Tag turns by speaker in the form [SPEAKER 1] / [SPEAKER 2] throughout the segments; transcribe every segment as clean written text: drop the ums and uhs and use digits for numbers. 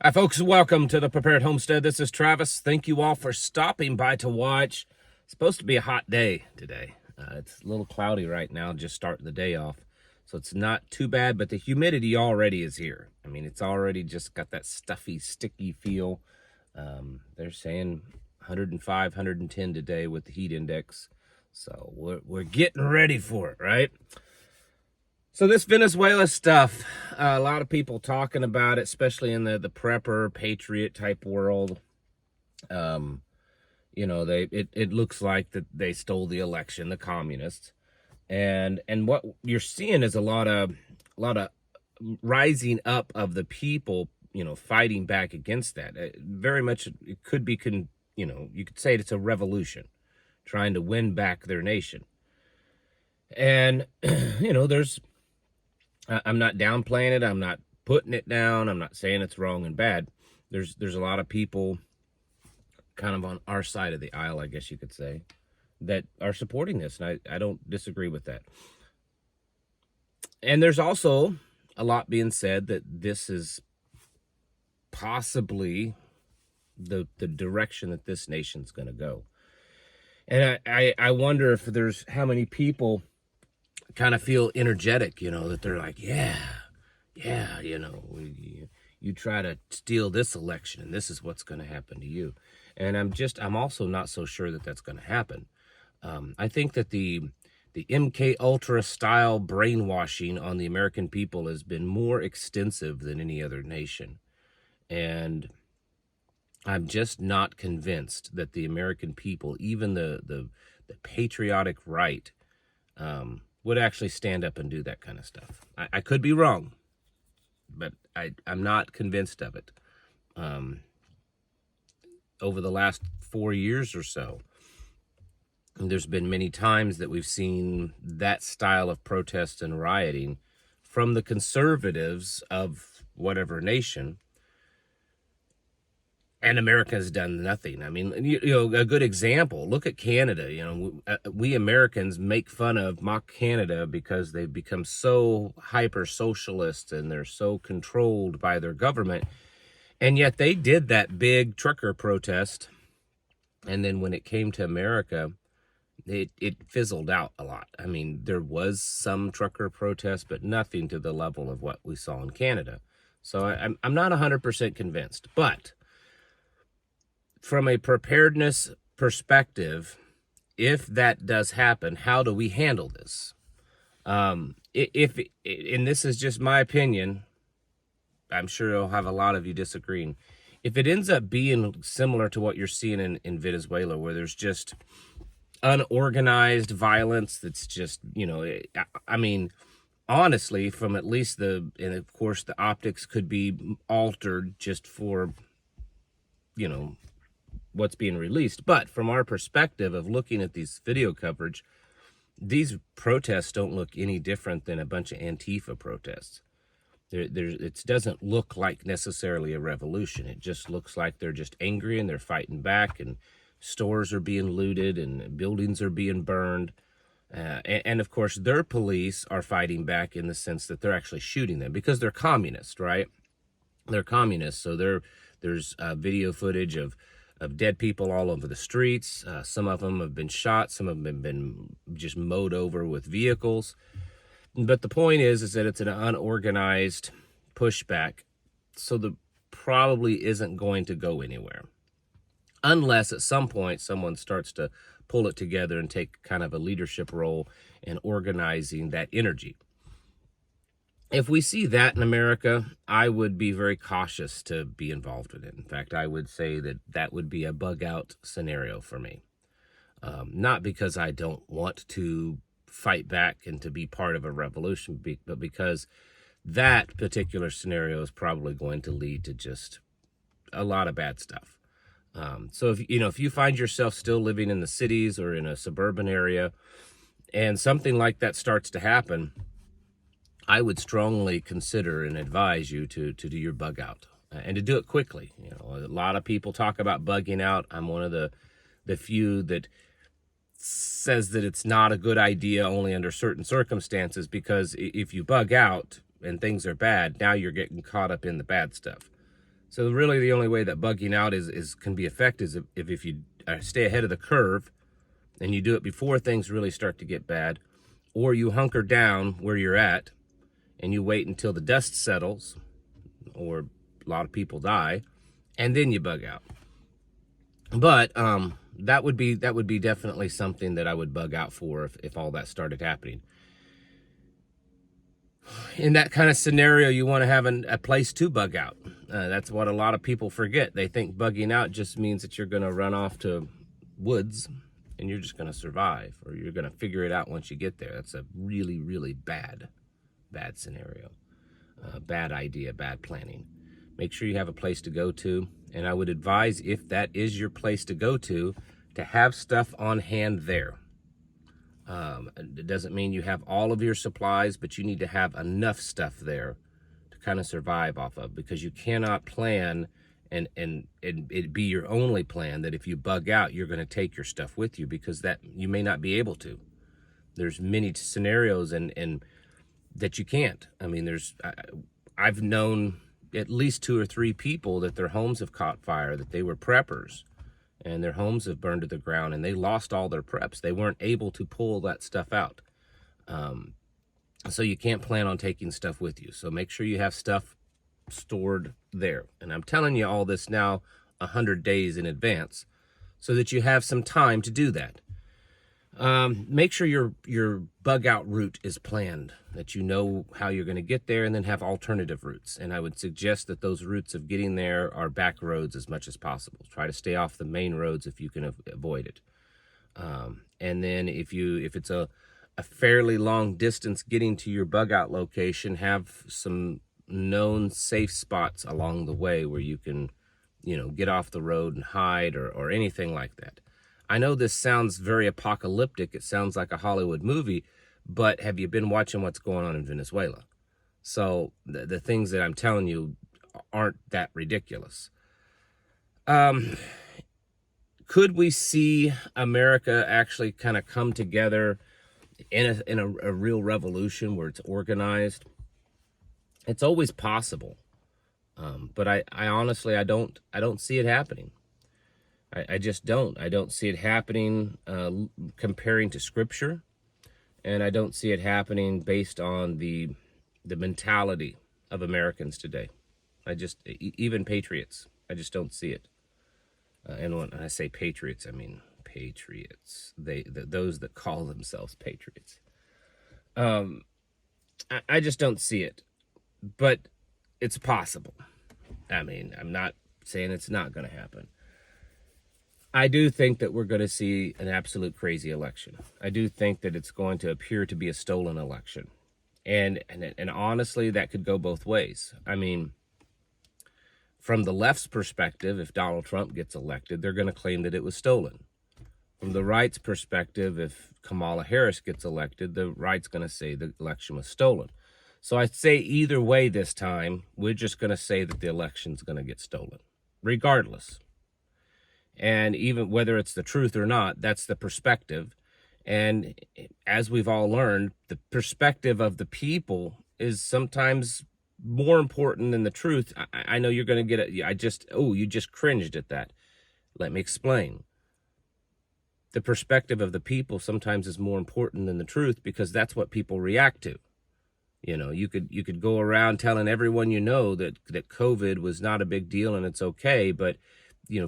[SPEAKER 1] Hi, folks. Welcome to the Prepared Homestead. This is Travis. Thank you all for stopping by to watch. It's supposed to be a hot day today. It's a little cloudy right now, just starting the day off. So it's not too bad, but the humidity already is here. I mean, it's already just got that stuffy, sticky feel. They're saying 105, 110 today with the heat index. So we're getting ready for it, right? So this Venezuela stuff, a lot of people talking about it, especially in the prepper, patriot type world. You know, it looks like that they stole the election, the communists. And what you're seeing is a lot of rising up of the people, you know, fighting back against that. Very much it could be, you know, you could say it's a revolution, trying to win back their nation. And, you know, I'm not downplaying it. I'm not putting it down. I'm not saying it's wrong and bad. There's a lot of people kind of on our side of the aisle, I guess you could say, that are supporting this. And I don't disagree with that. And there's also a lot being said that this is possibly the direction that this nation's going to go. And I wonder if there's how many people kind of feel energetic, you know, that they're like, yeah, you know, you try to steal this election and this is what's going to happen to you. And I'm also not so sure that that's going to happen. I think that the MK Ultra style brainwashing on the American people has been more extensive than any other nation. And I'm just not convinced that the American people, even the patriotic right, would actually stand up and do that kind of stuff. I could be wrong, but I'm not convinced of it. Over the last 4 years or so, there's been many times that we've seen that style of protest and rioting from the conservatives of whatever nation, and America has done nothing. I mean, you know, a good example, look at Canada. You know, we Americans mock Canada because they've become so hyper socialist and they're so controlled by their government. And yet they did that big trucker protest. And then when it came to America, it fizzled out a lot. I mean, there was some trucker protest, but nothing to the level of what we saw in Canada. So I'm not 100% convinced, but from a preparedness perspective, if that does happen, how do we handle this? And this is just my opinion, I'm sure I'll have a lot of you disagreeing. If it ends up being similar to what you're seeing in Venezuela, where there's just unorganized violence, that's just, you know, I mean, honestly, from at least and of course the optics could be altered just for, you know, what's being released. But from our perspective of looking at these video coverage, these protests don't look any different than a bunch of Antifa protests. It doesn't look like necessarily a revolution. It just looks like they're just angry and they're fighting back, and stores are being looted and buildings are being burned. And of course, their police are fighting back in the sense that they're actually shooting them because they're communist, right? They're communists. So there's video footage of dead people all over the streets. Some of them have been shot. Some of them have been just mowed over with vehicles. But the point is that it's an unorganized pushback. So the probably isn't going to go anywhere. Unless at some point someone starts to pull it together and take kind of a leadership role in organizing that energy. If we see that in America, I would be very cautious to be involved with it. In fact, I would say that would be a bug out scenario for me. Not because I don't want to fight back and to be part of a revolution, but because that particular scenario is probably going to lead to just a lot of bad stuff. So if you find yourself still living in the cities or in a suburban area and something like that starts to happen, I would strongly consider and advise you to do your bug out and to do it quickly. You know, a lot of people talk about bugging out. I'm one of the few that says that it's not a good idea only under certain circumstances, because if you bug out and things are bad, now you're getting caught up in the bad stuff. So really the only way that bugging out can be effective is if you stay ahead of the curve and you do it before things really start to get bad, or you hunker down where you're at and you wait until the dust settles, or a lot of people die, and then you bug out. But that would be definitely something that I would bug out for if all that started happening. In that kind of scenario, you want to have a place to bug out. That's what a lot of people forget. They think bugging out just means that you're going to run off to woods and you're just going to survive, or you're going to figure it out once you get there. That's a really, really bad scenario. Bad idea, bad planning. Make sure you have a place to go to. And I would advise, if that is your place to go to have stuff on hand there. It doesn't mean you have all of your supplies, but you need to have enough stuff there to kind of survive off of, because you cannot plan and it be your only plan that if you bug out, you're going to take your stuff with you, because that you may not be able to. There's many scenarios and that you can't. I mean, I've known at least 2 or 3 people that their homes have caught fire, that they were preppers, and their homes have burned to the ground, and they lost all their preps. They weren't able to pull that stuff out. So you can't plan on taking stuff with you. So make sure you have stuff stored there. And I'm telling you all this now 100 days in advance so that you have some time to do that. Make sure your bug out route is planned, that you know how you're going to get there, and then have alternative routes. And I would suggest that those routes of getting there are back roads as much as possible. Try to stay off the main roads if you can avoid it. And then if it's a fairly long distance getting to your bug out location, have some known safe spots along the way where you can, get off the road and hide or anything like that. I know this sounds very apocalyptic. It sounds like a Hollywood movie, but have you been watching what's going on in Venezuela? So the things that I'm telling you aren't that ridiculous. Could we see America actually kind of come together in a real revolution where it's organized? It's always possible, but I honestly I don't see it happening. I just don't. I don't see it happening comparing to Scripture, and I don't see it happening based on the mentality of Americans today. Even patriots, I just don't see it. And when I say patriots, I mean patriots. Those that call themselves patriots. I just don't see it, but it's possible. I mean, I'm not saying it's not going to happen. I do think that we're going to see an absolute crazy election. I do think that it's going to appear to be a stolen election. And honestly, that could go both ways. I mean, from the left's perspective, if Donald Trump gets elected, they're going to claim that it was stolen. From the right's perspective, if Kamala Harris gets elected, the right's going to say the election was stolen. So I'd say either way this time, we're just going to say that the election's going to get stolen, regardless. And even whether it's the truth or not, that's the perspective. And as we've all learned, the perspective of the people is sometimes more important than the truth. I know you're going to get it. You just cringed at that. Let me explain. The perspective of the people sometimes is more important than the truth, because that's what people react to. You could go around telling everyone that COVID was not a big deal and it's okay, but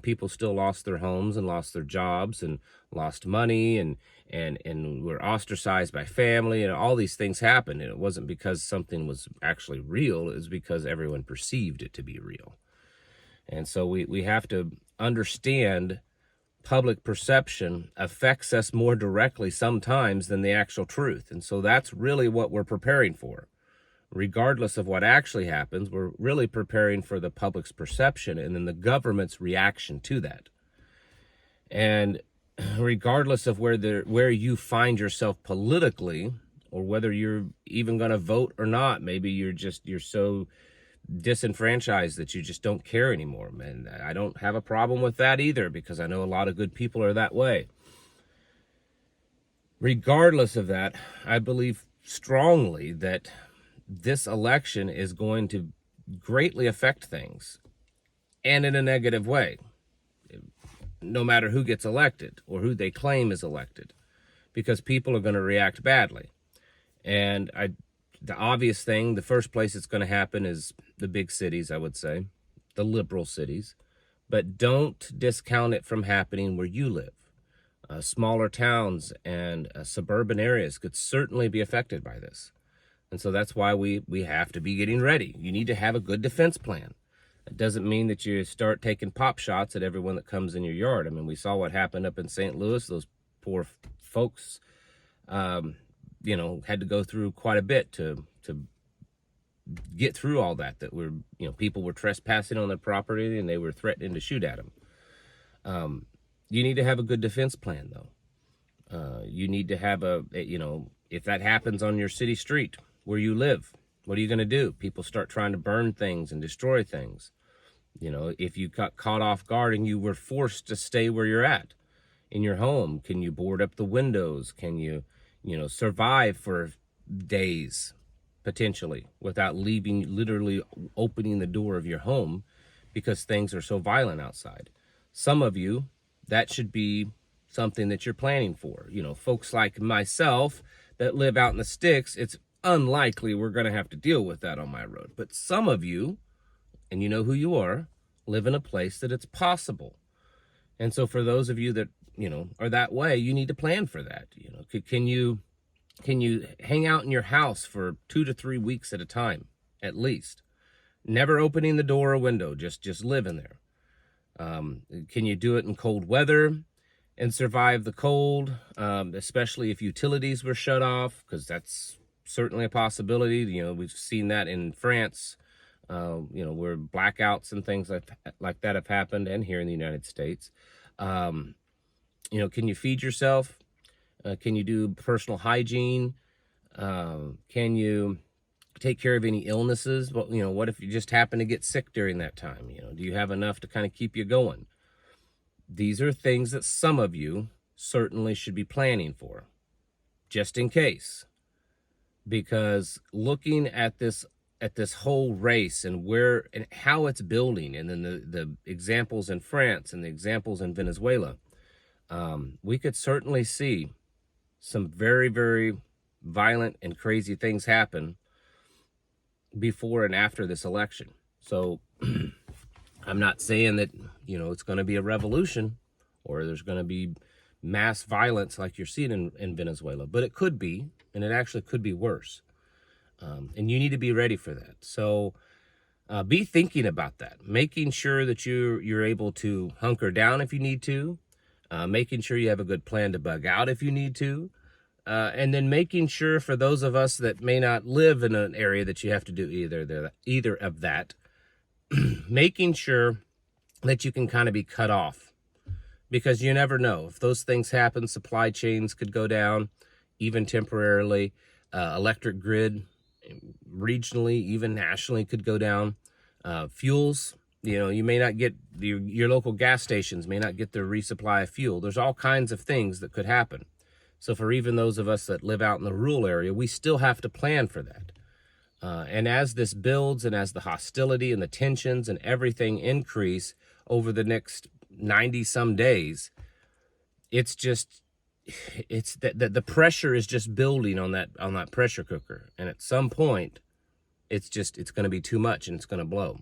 [SPEAKER 1] people still lost their homes and lost their jobs and lost money and were ostracized by family, and all these things happened. And it wasn't because something was actually real. It was because everyone perceived it to be real. And so we have to understand public perception affects us more directly sometimes than the actual truth. And so that's really what we're preparing for. Regardless of what actually happens, we're really preparing for the public's perception and then the government's reaction to that. And regardless of where you find yourself politically, or whether you're even going to vote or not, maybe you're so disenfranchised that you just don't care anymore. And I don't have a problem with that either, because I know a lot of good people are that way. Regardless of that, I believe strongly that this election is going to greatly affect things. and in a negative way, no matter who gets elected or who they claim is elected, because people are going to react badly. And the obvious thing, the first place it's going to happen is the big cities, I would say, the liberal cities. But don't discount it from happening where you live. Smaller towns and suburban areas could certainly be affected by this. And so that's why we have to be getting ready. You need to have a good defense plan. It doesn't mean that you start taking pop shots at everyone that comes in your yard. I mean, we saw what happened up in St. Louis. Those poor folks, you know, had to go through quite a bit to get through all that. That were, you know, people were trespassing on their property and they were threatening to shoot at them. You need to have a good defense plan, though. You need to have you know, if that happens on your city street where you live, what are you going to do? People start trying to burn things and destroy things. You know, if you got caught off guard and you were forced to stay where you're at in your home, can you board up the windows? Can you, you know, survive for days, potentially, without literally opening the door of your home because things are so violent outside? Some of you, that should be something that you're planning for. You know, folks like myself that live out in the sticks, it's unlikely we're going to have to deal with that on my road. But some of you, and you know who you are, live in a place that it's possible. And so for those of you that, you know, are that way, you need to plan for that. You know, can you hang out in your house for 2 to 3 weeks at a time, at least? Never opening the door or window, just living there. Can you do it in cold weather and survive the cold, especially if utilities were shut off? Because that's certainly a possibility. You know, we've seen that in France, you know, where blackouts and things like that have happened, and here in the United States. You know, can you feed yourself? Can you do personal hygiene? Can you take care of any illnesses? Well, you know, what if you just happen to get sick during that time? You know, do you have enough to kind of keep you going? These are things that some of you certainly should be planning for, just in case. Because looking at this whole race and where and how it's building, and then the examples in France and the examples in Venezuela, we could certainly see some very, very violent and crazy things happen before and after this election. So I'm not saying that, you know, it's going to be a revolution or there's going to be mass violence like you're seeing in Venezuela, but it could be, and it actually could be worse. And you need to be ready for that. So be thinking about that, making sure that you're able to hunker down if you need to, making sure you have a good plan to bug out if you need to, and then making sure for those of us that may not live in an area that you have to do either of that, making sure that you can kind of be cut off, because you never know. If those things happen, supply chains could go down, even temporarily. Electric grid, regionally, even nationally, could go down. Fuels, you know, you may not get, your local gas stations may not get their resupply of fuel. There's all kinds of things that could happen. So for even those of us that live out in the rural area, we still have to plan for that. And as this builds and as the hostility and the tensions and everything increase over the next 90 some days, it's the pressure is just building on that pressure cooker. And at some point, it's going to be too much and it's going to blow.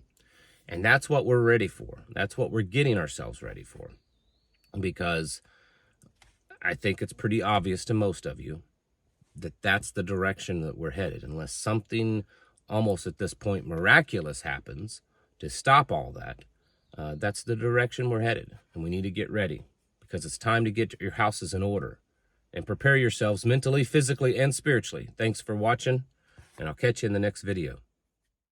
[SPEAKER 1] And that's what we're ready for. That's what we're getting ourselves ready for. Because I think it's pretty obvious to most of you that that's the direction that we're headed. Unless something almost at this point miraculous happens to stop all that, that's the direction we're headed. And we need to get ready, because it's time to get your houses in order and prepare yourselves mentally, physically, and spiritually. Thanks for watching, and I'll catch you in the next video.